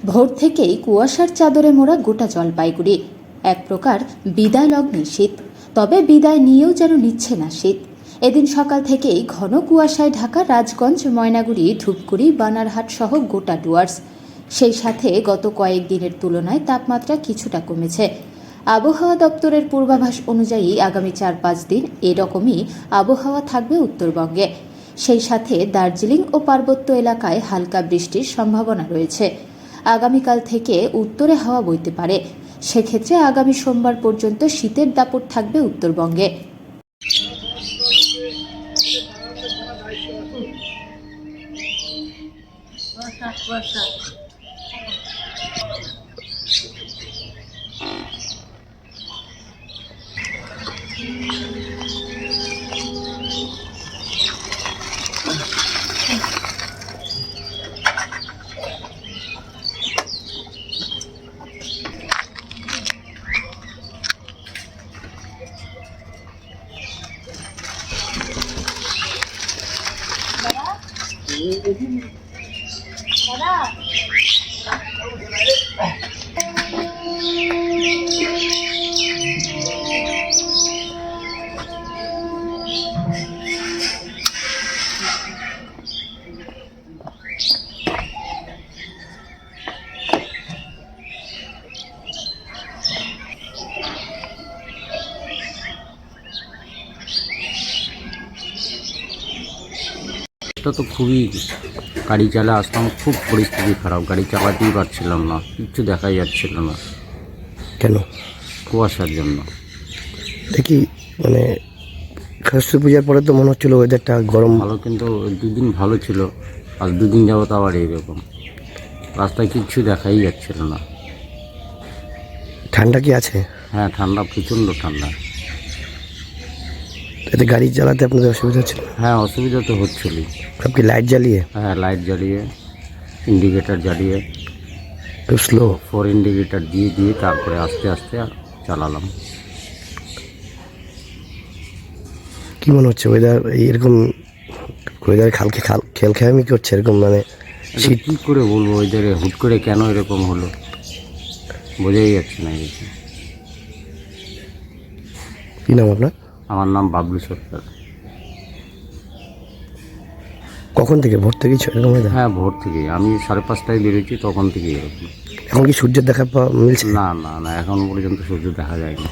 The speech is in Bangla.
ভোর থেকেই কুয়াশার চাদরে মোড়া গোটা জলপাইগুড়ি। এক প্রকার বিদায় লগ্নে শীত, তবে বিদায় নিয়েও যেন নিচ্ছে না শীত। এদিন সকাল থেকেই ঘন কুয়াশায় ঢাকা রাজগঞ্জ, ময়নাগুড়ি, ধূপগুড়ি, বানারহাট সহ গোটা ডুয়ার্স। সেই সাথে গত কয়েকদিনের তুলনায় তাপমাত্রা কিছুটা কমেছে। আবহাওয়া দপ্তরের পূর্বাভাস অনুযায়ী আগামী 4-5 দিন এরকমই আবহাওয়া থাকবে উত্তরবঙ্গে। সেই সাথে দার্জিলিং ও পার্বত্য এলাকায় হালকা বৃষ্টির সম্ভাবনা রয়েছে। আগামীকাল থেকে উত্তরে হাওয়া বইতে পারে। সেক্ষেত্রে আগামী সোমবার পর্যন্ত শীতের দাপট থাকবে উত্তরবঙ্গে। এটা তো খুবই, গাড়ি চালা আসতাম, খুব পরিস্থিতি খারাপ, গাড়ি চালাতেই পারছিলাম না, কিচ্ছু দেখাই যাচ্ছিল না। কেন? কুয়াশার জন্য। দেখি মানে সরস্বতী পূজার পরে তো মনে হচ্ছিল ওয়েদারটা গরম ভালো, কিন্তু দুদিন ভালো ছিল, আর দুদিন যাবত আবার এইরকম, রাস্তায় কিচ্ছু দেখাই যাচ্ছিল না। ঠান্ডা কি আছে? হ্যাঁ, ঠান্ডা, প্রচণ্ড ঠান্ডা। এতে গাড়ি চালাতে আপনাদের অসুবিধা হচ্ছিল? হ্যাঁ, অসুবিধা তো হচ্ছিলই। সব কি লাইট জ্বালিয়ে? হ্যাঁ, লাইট জ্বালিয়ে, ইন্ডিকেটার জ্বালিয়ে, একটু স্লো 4 ইন্ডিকেটার দিয়ে তারপরে আস্তে আস্তে চালালাম। কি মনে হচ্ছে ওয়েদার এরকম, ওয়েদার খালকে খেয়ামি করছে এরকম, মানে এটা কী করে বলবো, ওইদারে হুট করে কেন এরকম হলো বোঝাই যাচ্ছে না কিছু। কী নাম আপনার? আমার নাম বাবলু সরকার। কখন থেকে? ভোর থেকেই এরকম ওয়েদার? হ্যাঁ, ভোর থেকেই। আমি 5:30টায় বেরোচ্ছি, তখন থেকেই এরকম। এখন কি সূর্যের দেখা মিলছে? না, এখন পর্যন্ত সূর্য দেখা যায়নি।